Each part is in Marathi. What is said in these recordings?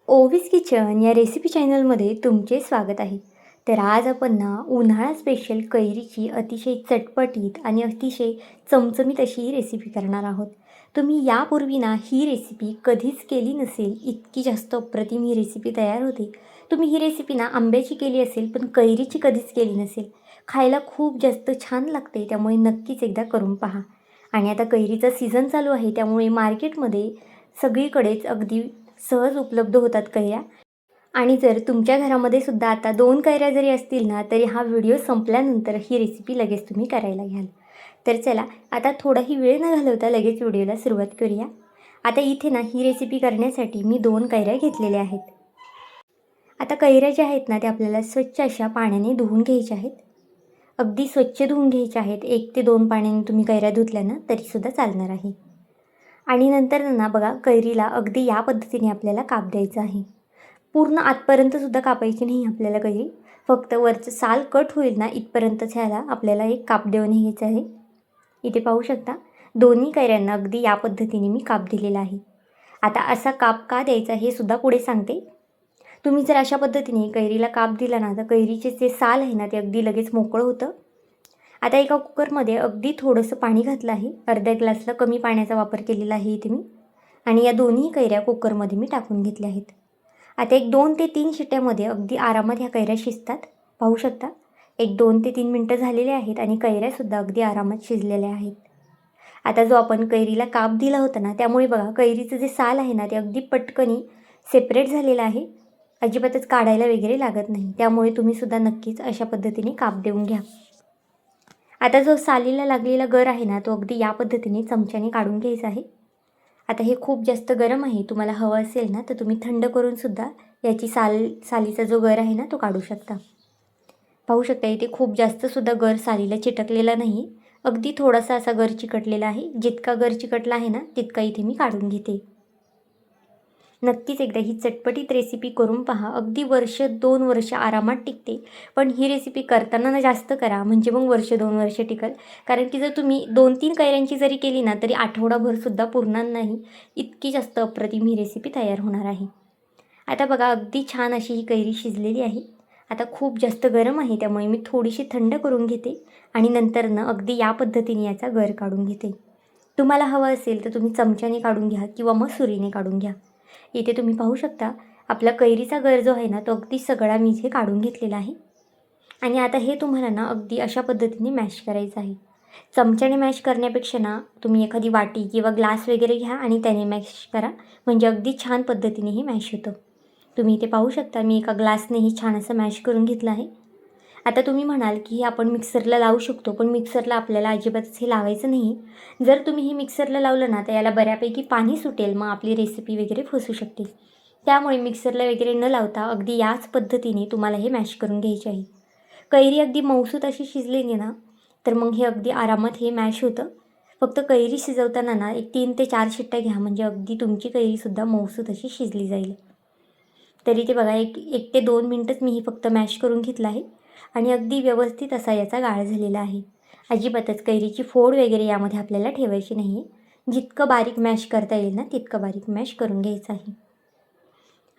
ओवीस किचन या रेसिपी चॅनलमध्ये तुमचे स्वागत आहे. तर आज आपण उन्हाळा स्पेशल कैरीची अतिशय चटपटीत आणि अतिशय चमचमीत अशी ही रेसिपी करणार आहोत. तुम्ही यापूर्वी ही रेसिपी कधीच केली नसेल, इतकी जास्त अप्रतिम ही रेसिपी तयार होते. तुम्ही ही रेसिपी आंब्याची केली असेल, पण कैरीची कधीच केली नसेल. खायला खूप जास्त छान लागते, त्यामुळे नक्कीच एकदा करून पहा. आणि आता कैरीचा सीझन चालू आहे, त्यामुळे मार्केटमध्ये सगळीकडेच अगदी सहज उपलब्ध होतात कैऱ्या. आणि जर तुमच्या घरामध्ये सुद्धा आता 2 कैऱ्या जरी असतील तरी हा व्हिडिओ संपल्यानंतर ही रेसिपी लगेच तुम्ही करायला घ्याल. तर चला, आता थोडाही वेळ न घालवता लगेच व्हिडिओला सुरुवात करूया. आता इथे ही रेसिपी करण्यासाठी मी 2 कैऱ्या घेतलेल्या आहेत. आता कैऱ्या ज्या आहेत त्या आपल्याला स्वच्छ अशा पाण्याने धुवून घ्यायच्या आहेत. अगदी स्वच्छ धुवून घ्यायच्या आहेत. 1 ते 2 पाण्याने तुम्ही कैऱ्या धुतल्या तरीसुद्धा चालणार आहे. आणि नंतर बघा, कैरीला अगदी या पद्धतीने आपल्याला काप द्यायचं आहे. पूर्ण आतपर्यंतसुद्धा कापायची नाही आपल्याला कैरी. फक्त वरचं साल कट होईल इथपर्यंतच ह्याला आपल्याला एक काप देऊन घ्यायचं आहे. इथे पाहू शकता, दोन्ही कैऱ्यांना अगदी या पद्धतीने मी काप दिलेला आहे. आता असा काप का द्यायचा हे सुद्धा पुढे सांगते. तुम्ही जर अशा पद्धतीने कैरीला काप दिला तर कैरीचे जे साल आहे ते अगदी लगेच मोकळं होतं. आता एका कुकरमध्ये अगदी थोडंसं पाणी घातलं आहे. अर्ध्या ग्लासला कमी पाण्याचा वापर केलेला आहे इथे मी. आणि या दोन्ही कैऱ्या कुकरमध्ये मी टाकून घेतल्या आहेत. आता एक 2 ते 3 शिट्ट्यामध्ये अगदी आरामात ह्या कैऱ्या शिजतात. पाहू शकता, एक 2 ते 3 मिनटं झालेले आहेत आणि कैऱ्यासुद्धा अगदी आरामात शिजलेल्या आहेत. आता जो आपण कैरीला काप दिला होता त्यामुळे बघा, कैरीचं जे साल आहे ते अगदी पटकनी सेपरेट झालेलं आहे. अजिबातच काढायला वगैरे लागत नाही. त्यामुळे तुम्हीसुद्धा नक्कीच अशा पद्धतीने काप देऊन घ्या. आता जो सालीला लागलेला गर आहे तो अगदी या पद्धतीने चमच्याने काढून घ्यायचा आहे. आता हे खूप जास्त गरम आहे. तुम्हाला हवं असेल तर तुम्ही थंड करूनसुद्धा याची सालीचा जो गर आहे तो काढू शकता. पाहू शकता, इथे खूप जास्तसुद्धा गर सालीला चिटकलेला नाही. अगदी थोडासा असा गर चिकटलेला आहे. जितका गर चिकटला आहे तितका इथे मी काढून घेते. नक्कीच एकदा ही चटपटीत रेसिपी करून पहा. अगदी 1-2 वर्ष आरामात टिकते. पण ही रेसिपी करताना जास्त करा, म्हणजे मग 1-2 वर्ष टिकल. कारण की जर तुम्ही 2-3 कैऱ्यांची जरी केली तरी आठवडाभरसुद्धा पुरणार नाही. इतकी जास्त अप्रतिम ही रेसिपी तयार होणार आहे. आता बघा, अगदी छान अशी ही कैरी शिजलेली आहे. आता खूप जास्त गरम आहे, त्यामुळे मी थोडीशी थंड करून घेते आणि नंतर अगदी या पद्धतीने याचा गर काढून घेते. तुम्हाला हवं असेल तर तुम्ही चमच्याने काढून घ्या किंवा मग सुरीने काढून घ्या. इथे तुम्ही पाहू शकता, आपला कैरीचा गर जो आहे तो अगदी सगळा मी इथे काढून घेतलेला आहे. आणि आता हे तुम्हाला अगदी अशा पद्धतीने मॅश करायचं आहे. चमच्याने मॅश करण्यापेक्षा तुम्ही एखादी वाटी किंवा ग्लास वगैरे घ्या आणि त्याने मॅश करा, म्हणजे अगदी छान पद्धतीने हे मॅश होतं. तुम्ही इथे पाहू शकता, मी एका ग्लासनेही छान असं मॅश करून घेतलं आहे. आता तुम्ही म्हणाल की हे आपण मिक्सरला लावू शकतो, पण मिक्सरला आपल्याला अजिबातच हे लावायचं नाही. जर तुम्ही हे मिक्सरला लावलं तर याला बऱ्यापैकी पाणी सुटेल, मग आपली रेसिपी वगैरे फसू शकते. त्यामुळे मिक्सरला वगैरे न लावता अगदी याच पद्धतीने तुम्हाला हे मॅश करून घ्यायचे आहे. कैरी अगदी मऊसूत अशी शिजलेली तर मग हे अगदी आरामात हे मॅश होतं. फक्त कैरी शिजवताना एक 3 ते 4 शिट्ट्या घ्या, म्हणजे अगदी तुमची कैरीसुद्धा मऊसूत अशी शिजली जाईल. तरी ते बघा, 1 ते 2 मिनटंच मी ही फक्त मॅश करून घेतलं आहे आणि अगदी व्यवस्थित असा याचा गाळ झालेला आहे. अजिबातच कैरीची फोड वगैरे यामध्ये आपल्याला ठेवायची नाही आहे. जितकं बारीक मॅश करता येईल तितकं बारीक मॅश करून घ्यायचं आहे.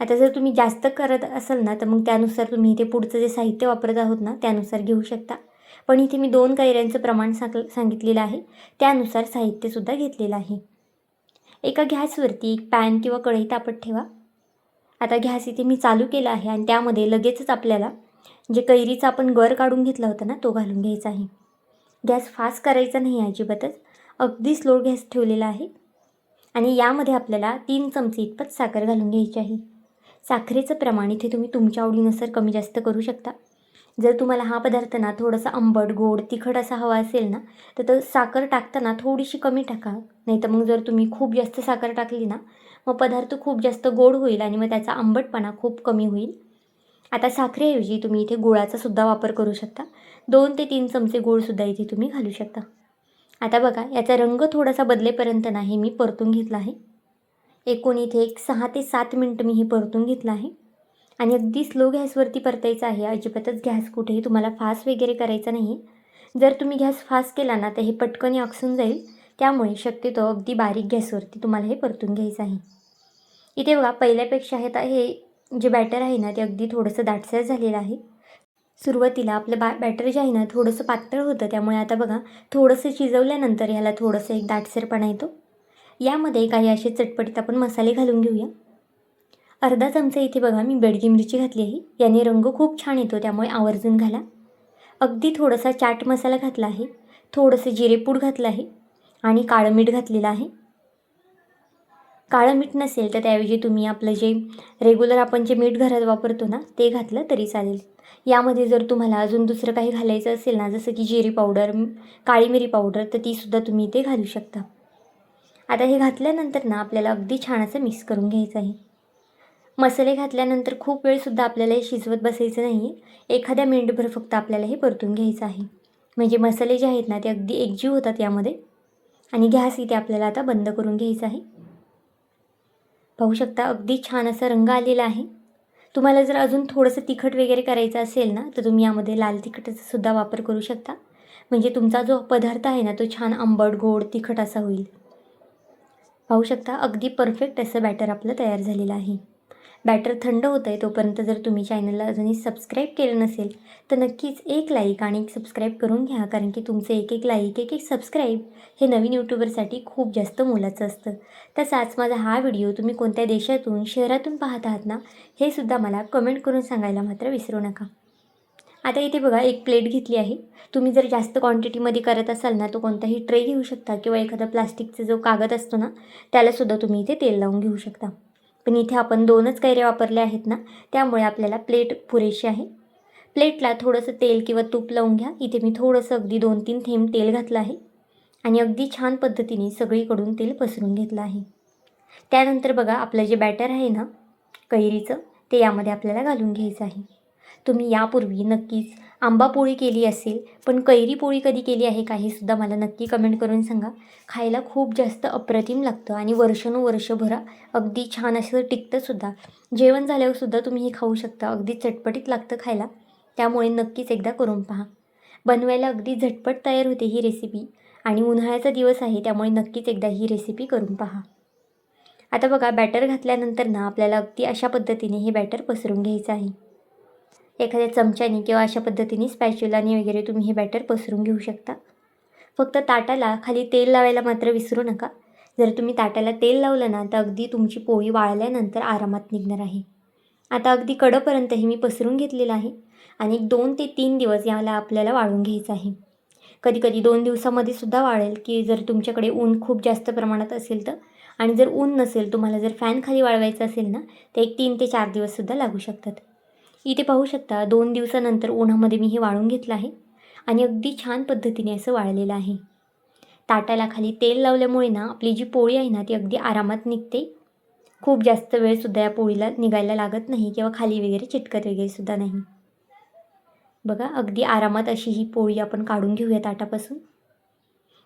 आता जर तुम्ही जास्त करत असाल तर मग त्यानुसार तुम्ही इथे पुढचं जे साहित्य वापरत आहोत त्यानुसार घेऊ शकता. पण इथे मी 2 कैऱ्यांचं प्रमाण सांगितलेलं आहे, त्यानुसार साहित्यसुद्धा घेतलेलं आहे. एका गॅसवरती एक पॅन किंवा कढई तापत ठेवा. आता गॅस इथे मी चालू केला आहे आणि त्यामध्ये लगेचच आपल्याला जे कैरीचा आपण गर काढून घेतला होता तो घालून घ्यायचा आहे. गॅस फास्ट करायचा नाही अजिबातच, अगदी स्लो गॅस ठेवलेला आहे. आणि यामध्ये आपल्याला 3 चमचे इतपत साखर घालून घ्यायची आहे. साखरेचं प्रमाण इथे तुम्ही तुमच्या आवडीनुसार कमी जास्त करू शकता. जर तुम्हाला हा पदार्थ थोडासा आंबट, गोड, तिखट असा हवा असेल तर साखर टाकताना थोडीशी कमी टाका. नाहीतर मग जर तुम्ही खूप जास्त साखर टाकली मग पदार्थ खूप जास्त गोड होईल आणि मग त्याचा आंबटपणा खूप कमी होईल. आता साखरेऐवजी तुम्ही इथे गुळाचा सुद्धा वापर करू शकता. 2 ते 3 चमचे गूळसुद्धा इथे तुम्ही घालू शकता. आता बघा, याचा रंग थोडासा बदलेपर्यंत हे मी परतून घेतला आहे. एकूण इथे एक 6 ते 7 मिनटं मी हे परतून घेतलं आहे. आणि अगदी स्लो गॅसवरती परतायचं आहे. अजिबातच गॅस कुठेही तुम्हाला फास्ट वगैरे करायचा नाही. जर तुम्ही गॅस फास्ट केला तर हे पटकन आकसून जाईल. त्यामुळे शक्यतो अगदी बारीक गॅसवरती तुम्हाला हे परतून घ्यायचं आहे. इथे बघा पहिल्यापेक्षा हे जे बॅटर आहे ना ते अगदी थोडंसं दाटसर झालेलं आहे. सुरुवातीला आपलं बॅटर जे आहे ना थोडंसं पातळ होतं, त्यामुळे आता बघा थोडंसं शिजवल्यानंतर ह्याला थोडंसं एक दाटसरपणा येतो. यामध्ये काही असे चटपटीत आपण मसाले घालून घेऊया. अर्धा चमचा इथे बघा मी बेडगी मिरची घातली आहे. याने रंग खूप छान येतो, त्यामुळे आवर्जून घाला. अगदी थोडासा चाट मसाला घातला आहे, थोडंसं जिरेपूड घातलं आहे आणि काळं मीठ घातलेलं आहे. काळं मीठ नसेल तर त्याऐवजी तुम्ही आपलं जे रेग्युलर आपण जे मीठ घरात वापरतो ना ते घातलं तरी चालेल. यामध्ये जर तुम्हाला अजून दुसरं काही घालायचं असेल ना, जसं की जिरे पावडर, काळी मिरी पावडर, तर तीसुद्धा तुम्ही इथे घालू शकता. आता हे घातल्यानंतर ना आपल्याला अगदी छान असं मिक्स करून घ्यायचं आहे. मसाले घातल्यानंतर खूप वेळसुद्धा आपल्याला हे शिजवत बसायचं नाही आहे. एखाद्या मिनिटभर फक्त आपल्याला हे परतून घ्यायचं आहे. म्हणजे मसाले जे आहेत ना ते अगदी एकजीव होतात यामध्ये. आणि गॅस इथे आपल्याला आता बंद करून घ्यायचा आहे. पाहू शकता अगदी छान असा रंग आलेला आहे. तुम्हाला जर अजून थोडंसं तिखट वगैरे करायचं असेल ना तर तुम्ही यामध्ये लाल तिखटाचा सुद्धा वापर करू शकता. म्हणजे तुमचा जो पदार्थ आहे ना तो छान आंबट, गोड, तिखट असा होईल. पाहू शकता अगदी परफेक्ट असं बॅटर आपलं तयार झालेलं आहे. बॅटर थंड होतं आहे तोपर्यंत जर तुम्ही चॅनलला अजूनही सबस्क्राईब केलं नसेल तर नक्कीच एक लाईक आणि एक सबस्क्राईब करून घ्या, कारण की तुमचं एक एक लाईक, एक एक सबस्क्राईब हे नवीन यूट्यूबरसाठी खूप जास्त मोलाचं असतं. तसाच माझा हा व्हिडिओ तुम्ही कोणत्या देशातून, शहरातून पाहत आहात ना हे सुद्धा मला कमेंट करून सांगायला मात्र विसरू नका. आता इथे बघा एक प्लेट घेतली आहे. तुम्ही जर जास्त क्वांटिटीमध्ये करत असाल ना तो कोणताही ट्रे घेऊ शकता किंवा एखादा प्लास्टिकचा जो कागद असतो ना त्यालासुद्धा तुम्ही इथे तेल लावून घेऊ शकता. पण इथे आपण 2च कैऱ्या वापरल्या आहेत ना, त्यामुळे आपल्याला प्लेट पुरेशी आहे. प्लेटला थोडंसं तेल किंवा तूप लावून घ्या. इथे मी थोडंसं अगदी 2-3 थेंब तेल घातलं आहे आणि अगदी छान पद्धतीने सगळीकडून तेल पसरून घेतलं आहे. त्यानंतर बघा आपलं जे बॅटर आहे ना कैरीचं ते यामध्ये आपल्याला घालून घ्यायचं आहे. तुम्ही यापूर्वी नक्कीच आंबा पोळी केली असेल, पण कैरी पोळी कधी केली आहे का हे सुद्धा मला नक्की कमेंट करून सांगा. खायला खूप जास्त अप्रतिम लागतं आणि वर्षानुवर्षभर अगदी छान असं टिकतंसुद्धा. जेवण झाल्यावरसुद्धा तुम्ही हे खाऊ शकता. अगदी चटपटीत लागतं खायला, त्यामुळे नक्कीच एकदा करून पहा. बनवायला अगदी झटपट तयार होते ही रेसिपी आणि उन्हाळ्याचा दिवस आहे त्यामुळे नक्कीच एकदा ही रेसिपी करून पहा. आता बघा बॅटर घातल्यानंतर ना आपल्याला अगदी अशा पद्धतीने हे बॅटर पसरून घ्यायचं आहे. एखाद्या चमच्याने किंवा अशा पद्धतीने स्पॅच्युलाने वगैरे तुम्ही हे बॅटर पसरून घेऊ शकता. फक्त ताटाला खाली तेल लावायला मात्र विसरू नका. जर तुम्ही ताटाला तेल लावलं ना तर अगदी तुमची पोळी वाळल्यानंतर आरामात निघणार आहे. आता अगदी कडपर्यंत हे मी पसरून घेतलेलं आहे आणि 2 ते 3 दिवस याला आपल्याला वाळून घ्यायचं आहे. कधी-कधी 2 दिवसामध्ये सुद्धा वाळेल, की जर तुमच्याकडे ऊन खूप जास्त प्रमाणात असेल तर. आणि जर ऊन नसेल, तुम्हाला जर फॅन खाली वाळवायचं असेल ना तर एक 3 ते 4 दिवससुद्धा लागू शकतात. इथे पाहू शकता 2 दिवसानंतर उन्हामध्ये मी हे वाळून घेतलं आहे आणि अगदी छान पद्धतीने असं वाळलेलं आहे. ताटाला खाली तेल लावल्यामुळे ना आपली जी पोळी आहे ना ती अगदी आरामात निघते. खूप जास्त वेळसुद्धा या पोळीला निघायला लागत नाही किंवा खाली वगैरे चिटकत वगैरेसुद्धा नाही. बघा अगदी आरामात अशी ही पोळी आपण काढून घेऊया ताटापासून.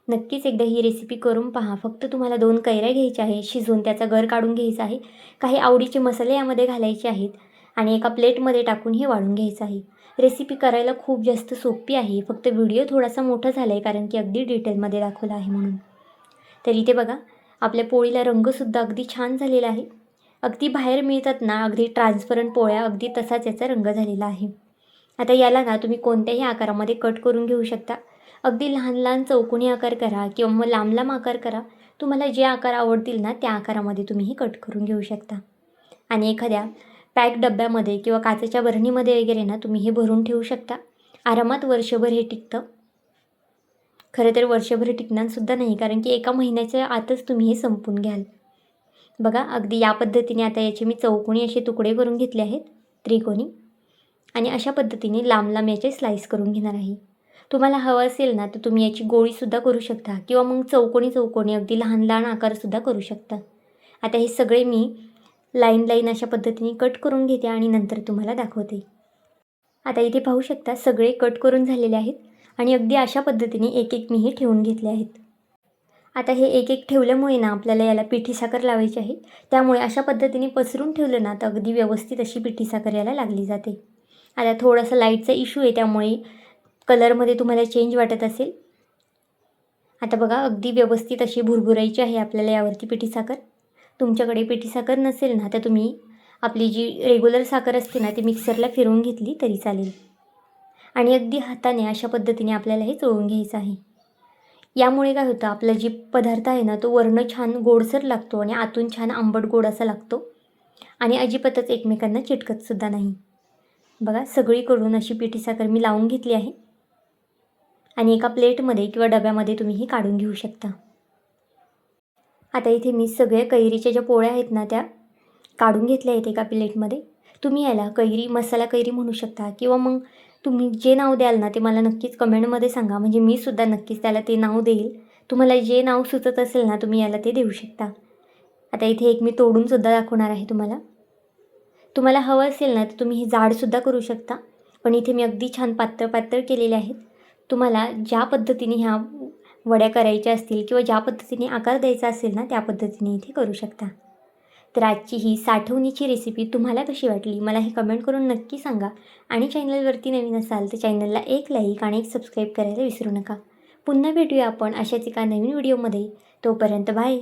नक्कीच एकदा ही रेसिपी करून पहा. फक्त तुम्हाला 2 कैऱ्या घ्यायच्या आहे, शिजवून त्याचा गर काढून घ्यायचा आहे. काही आवडीचे मसाले यामध्ये घालायचे आहेत आणि एका प्लेटमध्ये टाकून हे वाढून घ्यायचं आहे. रेसिपी करायला खूप जास्त सोपी आहे. फक्त व्हिडिओ थोडासा मोठा झाला आहे कारण की अगदी डिटेलमध्ये दाखवला आहे म्हणून. तर इथे बघा आपल्या पोळीला रंगसुद्धा अगदी छान झालेला आहे. अगदी बाहेर मिळतात ना अगदी ट्रान्सपरंट पोळ्या, अगदी तसाच याचा रंग झालेला आहे. आता याला ना तुम्ही कोणत्याही आकारामध्ये कट करून घेऊ शकता. अगदी लहान लहान चौकोनी आकार करा किंवा मग लांब लांब आकार करा. तुम्हाला जे आकार आवडतील ना त्या आकारामध्ये तुम्ही हे कट करून घेऊ शकता. आणि एखाद्या पॅक डब्यामध्ये किंवा काचेच्या बरणीमध्ये वगैरे ना तुम्ही हे भरून ठेवू शकता. आरामात वर्षभर हे टिकतं. खरं तर वर्षभर टिकणारसुद्धा नाही, कारण की 1 महिन्याच्या आतच तुम्ही हे संपवून घ्याल. बघा अगदी या पद्धतीने आता याचे मी चौकोनी असे तुकडे करून घेतले आहेत, त्रिकोणी. आणि अशा पद्धतीने लांब लांब याचे स्लाईस करून घेणार आहे. तुम्हाला हवं असेल ना तर तुम्ही याची गोळीसुद्धा करू शकता किंवा मग चौकोनी चौकोनी अगदी लहान लहान आकारसुद्धा करू शकता. आता हे सगळे मी लाईन लाईन अशा पद्धतीने कट करून घेते आणि नंतर तुम्हाला दाखवते. आता इथे पाहू शकता सगळे कट करून झालेले आहेत आणि अगदी अशा पद्धतीने एक एक मी हे ठेवून घेतले आहेत. आता हे एक एक ठेवल्यामुळे ना आपल्याला याला पिठी साखर लावायची आहे. त्यामुळे अशा पद्धतीने पसरून ठेवलं ना तर अगदी व्यवस्थित अशी पिठी साखर याला लागली जाते. आता थोडासा लाईटचा इश्यू आहे त्यामुळे कलरमध्ये तुम्हाला चेंज वाटत असेल. आता बघा अगदी व्यवस्थित अशी भुरभुरायची आहे आपल्याला यावरती पिठी साखर. तुमच्याकडे पिठी साखर नसेल ना, तर तुम्ही आपली जी रेग्युलर साखर असते ना, ती मिक्सरला फिरवून घेतली तरी चालेल. आणि अगदी हाताने अशा पद्धतीने आपल्याला हे चोळून घ्यायचं आहे. यामुळे काय होतं, आपला जी पदार्थ आहे ना, तो वरनं छान गोडसर लागतो आणि आतून छान आंबट गोड असा लागतो आणि अजिबातच एकमेकांना चिटकतसुद्धा नाही. बघा, सगळीकडून अशी पिठी साखर मी लावून घेतली आहे आणि एका प्लेटमध्ये किंवा डब्यामध्ये तुम्ही ही काढून घेऊ शकता. आता इथे मी सगळ्या कैरीच्या ज्या पोळ्या आहेत ना, त्या काढून घेतल्या आहेत एका प्लेटमध्ये. तुम्ही याला कैरी मसाला कैरी म्हणू शकता किंवा मग तुम्ही जे नाव द्याल ना, ते मला नक्कीच कमेंटमध्ये सांगा. म्हणजे मी सुद्धा नक्कीच त्याला ते नाव देईल. तुम्हाला जे नाव सुचत असेल ना, तुम्ही याला ते देऊ शकता. आता इथे एक मी तोडूनसुद्धा दाखवणार आहे तुम्हाला. तुम्हाला हवं असेल ना, तर तुम्ही हे जाडसुद्धा करू शकता. पण इथे मी अगदी छान पातळ पातळ केलेले आहेत. तुम्हाला ज्या पद्धतीने ह्या वड्या करायच्या असतील किंवा ज्या पद्धतीने आकार द्यायचा असेल ना, त्या पद्धतीने इथे करू शकता. तर आजची ही साठवणीची रेसिपी तुम्हाला कशी वाटली मला हे कमेंट करून नक्की सांगा. आणि चॅनलवरती नवीन असाल तर चॅनलला एक लाईक आणि एक सबस्क्राईब करायला विसरू नका. पुन्हा भेटूया आपण अशाच एका नवीन व्हिडिओमध्ये. तोपर्यंत बाय.